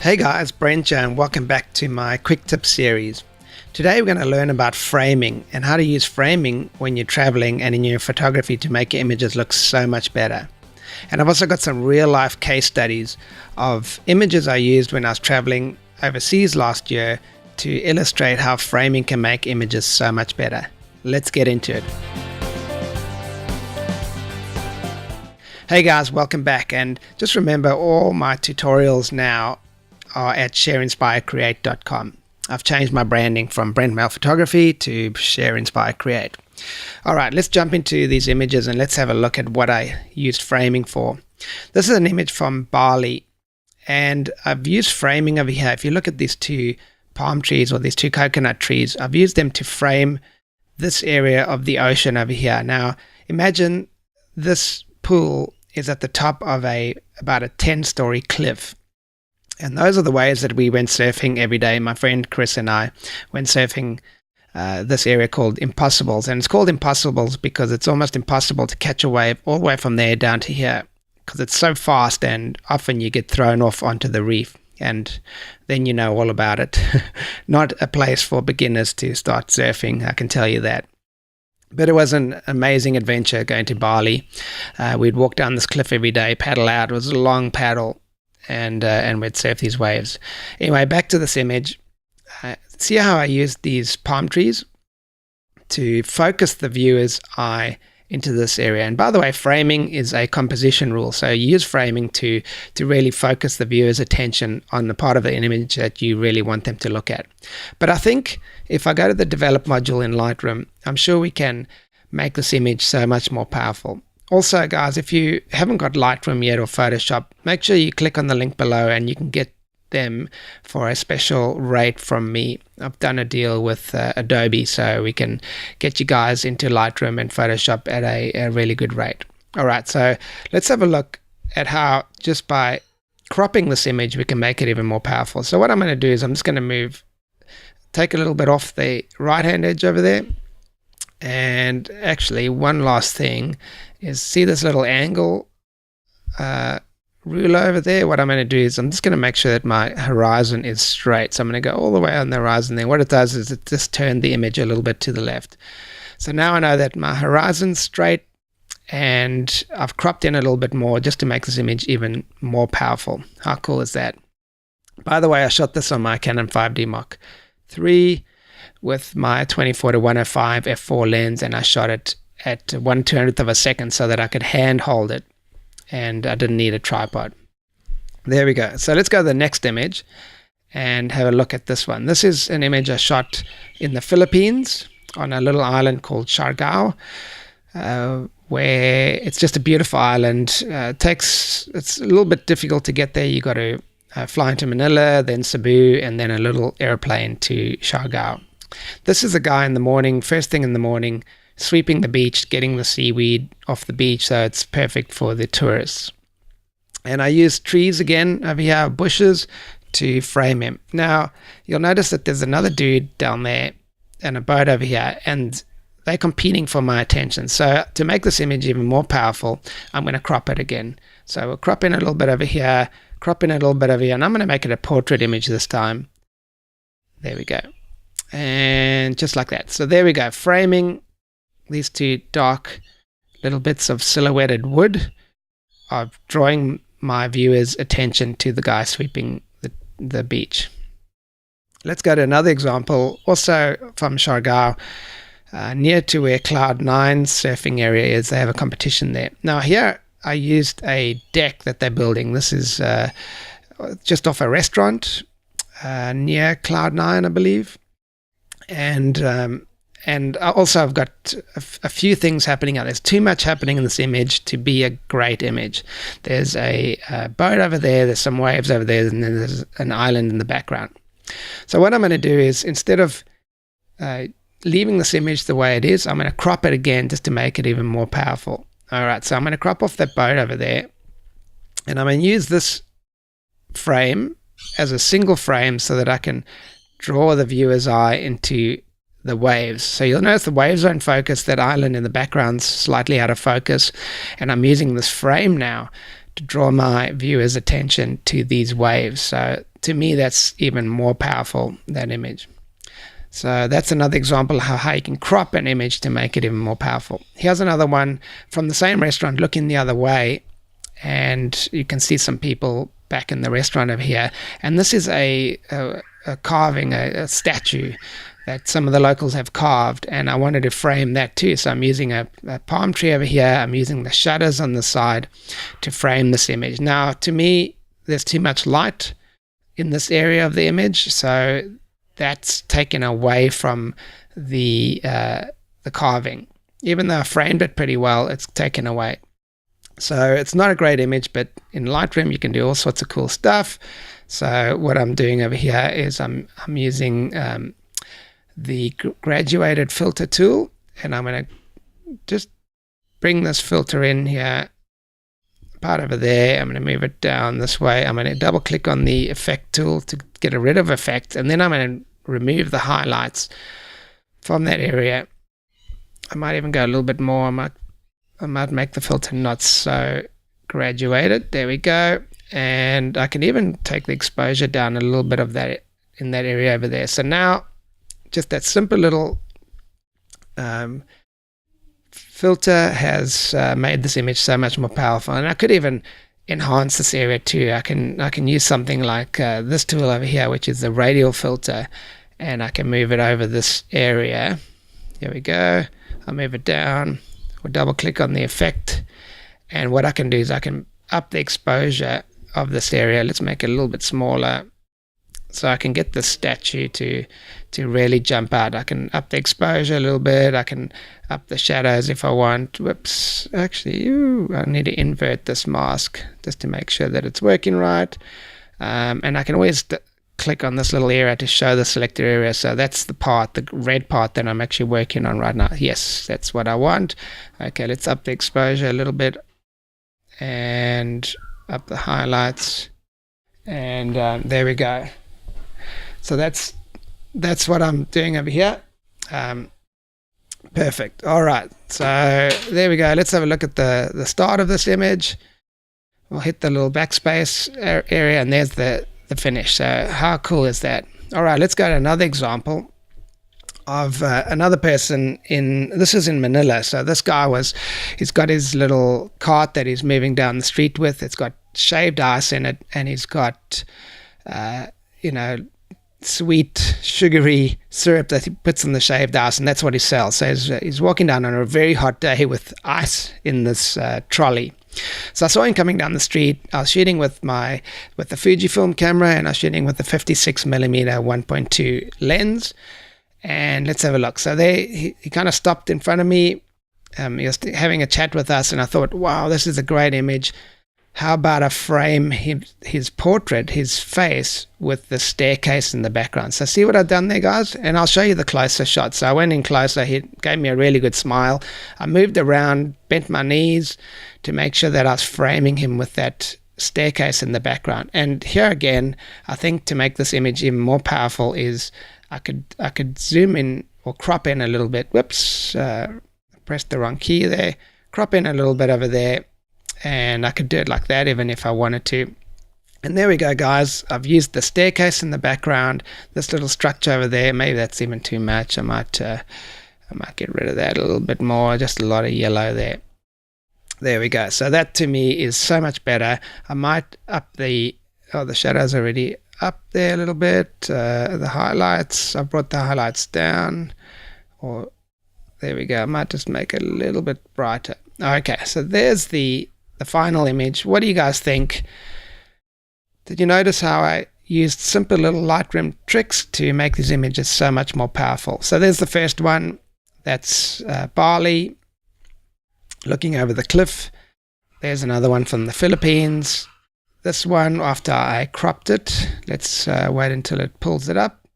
Hey guys, Brent here, and welcome back to my quick tip series. Today we're going to learn about framing and how to use framing when you're traveling and in your photography to make your images look so much better. And I've also got some real life case studies of images I used when I was traveling overseas last year to illustrate how framing can make images so much better. Let's get into it. Hey guys, welcome back, and just remember all my tutorials now are at shareinspirecreate.com. I've changed my branding from Brent Male Photography to Share Inspire Create. All right, let's jump into these images and let's have a look at what I used framing for. This is an image from Bali, and I've used framing over here. If you look at these two palm trees or these two coconut trees, I've used them to frame this area of the ocean over here. Now, imagine this pool is at the top of about a 10-story cliff. And those are the waves that we went surfing every day. My friend Chris and I went surfing this area called Impossibles. And it's called Impossibles because it's almost impossible to catch a wave all the way from there down to here, because it's so fast and often you get thrown off onto the reef. And then you know all about it. Not a place for beginners to start surfing, I can tell you that. But it was an amazing adventure going to Bali. We'd walk down this cliff every day, paddle out. It was a long paddle. And we'd surf these waves. Anyway, back to this image. See how I used these palm trees to focus the viewer's eye into this area. And by the way, framing is a composition rule. So you use framing to really focus the viewer's attention on the part of the image that you really want them to look at. But I think if I go to the develop module in Lightroom, I'm sure we can make this image so much more powerful. Also, guys, if you haven't got Lightroom yet or Photoshop, make sure you click on the link below and you can get them for a special rate from me. I've done a deal with Adobe, so we can get you guys into Lightroom and Photoshop at a really good rate. All right, so let's have a look at how just by cropping this image, we can make it even more powerful. So what I'm going to do is I'm just going to take a little bit off the right-hand edge over there. And actually, one last thing is, see this little angle ruler over there? What I'm going to do is I'm just going to make sure that my horizon is straight. So I'm going to go all the way on the horizon there. What it does is it just turns the image a little bit to the left. So now I know that my horizon's straight, and I've cropped in a little bit more just to make this image even more powerful. How cool is that? By the way, I shot this on my Canon 5D Mark III with my 24-105 f4 lens, and I shot it at 1/200th of a second so that I could hand hold it and I didn't need a tripod. There we go. So let's go to the next image and have a look at this one. This is an image I shot in the Philippines on a little island called Siargao, where it's just a beautiful island. It's a little bit difficult to get there. You got to fly into Manila, then Cebu, and then a little airplane to Siargao. This is a guy in the morning, first thing in the morning, sweeping the beach, getting the seaweed off the beach, so it's perfect for the tourists. And I used trees again over here, bushes, to frame him. Now, you'll notice that there's another dude down there and a boat over here, and they're competing for my attention. So to make this image even more powerful, I'm going to crop it again. So we'll crop in a little bit over here, crop in a little bit over here, and I'm going to make it a portrait image this time. There we go. And just like that. So there we go, framing these two dark little bits of silhouetted wood, of drawing my viewer's attention to the guy sweeping the beach. Let's go to another example, also from Siargao, near to where Cloud9's surfing area is. They have a competition there. Now here I used a deck that they're building. This is just off a restaurant near Cloud9, I believe. And also I've got a few things happening out. There's too much happening in this image to be a great image. There's a boat over there, there's some waves over there, and then there's an island in the background. So what I'm going to do is, instead of leaving this image the way it is, I'm going to crop it again just to make it even more powerful. All right, so I'm going to crop off that boat over there, and I'm going to use this frame as a single frame so that I can draw the viewer's eye into the waves. So you'll notice the waves are in focus, that island in the background's slightly out of focus, and I'm using this frame now to draw my viewer's attention to these waves. So to me, that's even more powerful, that image. So that's another example of how you can crop an image to make it even more powerful. Here's another one from the same restaurant looking the other way, and you can see some people back in the restaurant over here. And this is a carving, a statue that some of the locals have carved, and I wanted to frame that too. So I'm using a palm tree over here. I'm using the shutters on the side to frame this image. Now, to me, there's too much light in this area of the image, so that's taken away from the carving. Even though I framed it pretty well, it's taken away. So it's not a great image, but in Lightroom you can do all sorts of cool stuff. So what I'm doing over here is I'm using the graduated filter tool, and I'm going to just bring this filter in here, part over there. I'm going to move it down this way. I'm going to double click on the effect tool to get rid of effect, and then I'm going to remove the highlights from that area. I might even go a little bit more. I might make the filter not so graduated. There we go. And I can even take the exposure down a little bit of that in that area over there. So now just that simple little filter has made this image so much more powerful. And I could even enhance this area too. I can use something like this tool over here, which is the radial filter, and I can move it over this area. There we go. I'll move it down. We'll double click on the effect, and what I can do is I can up the exposure of this area. Let's make it a little bit smaller so I can get the statue to really jump out. I can up the exposure a little bit. I can up the shadows if I want. Whoops, actually, I need to invert this mask just to make sure that it's working right. And I can always click on this little area to show the selected area. So that's the part, the red part that I'm actually working on right now. Yes, that's what I want. Okay, let's up the exposure a little bit and up the highlights, and there we go. So that's what I'm doing over here. Perfect. All right, so there we go. Let's have a look at the start of this image. We'll hit the little backspace area, and there's the finish. So how cool is that? All right, let's go to another example of another person this is in Manila. So this guy he's got his little cart that he's moving down the street with. It's got shaved ice in it, and he's got sweet sugary syrup that he puts in the shaved ice, and that's what he sells. So he's walking down on a very hot day with ice in this trolley. So I saw him coming down the street. I was shooting with the Fujifilm camera, and I was shooting with the 56mm 1.2 lens. And let's have a look. So he kind of stopped in front of me. He was having a chat with us, and I thought, wow, this is a great image. How about I frame his portrait, his face, with the staircase in the background? So see what I've done there, guys? And I'll show you the closer shot. So I went in closer. He gave me a really good smile. I moved around, bent my knees to make sure that I was framing him with that staircase in the background. And here again, I think to make this image even more powerful is I could zoom in or crop in a little bit. Whoops, pressed the wrong key there. Crop in a little bit over there, and I could do it like that even if I wanted to. And there we go, guys. I've used the staircase in the background, this little structure over there. Maybe that's even too much. I might get rid of that a little bit more. Just a lot of yellow there. There we go. So that to me is so much better. I might up the shadows already up there a little bit. The highlights, I brought the highlights down, or there we go. I might just make it a little bit brighter. Okay, so there's the final image. What do you guys think? Did you notice how I used simple little Lightroom tricks to make these images so much more powerful? So there's the first one. That's Bali looking over the cliff. There's another one from the Philippines. This one, after I cropped it, let's wait until it pulls it up.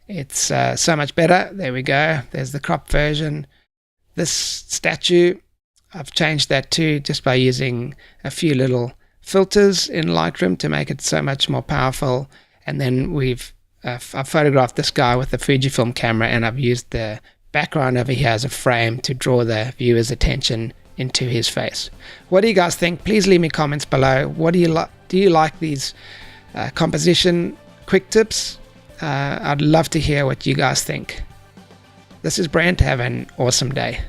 It's so much better. There we go. There's the cropped version. This statue, I've changed that too just by using a few little filters in Lightroom to make it so much more powerful. And then I've photographed this guy with the Fujifilm camera, and I've used the background over here as a frame to draw the viewer's attention into his face. What do you guys think? Please leave me comments below. What do you like? Do you like these composition quick tips. I'd love to hear what you guys think. This is Brent. Have an awesome day.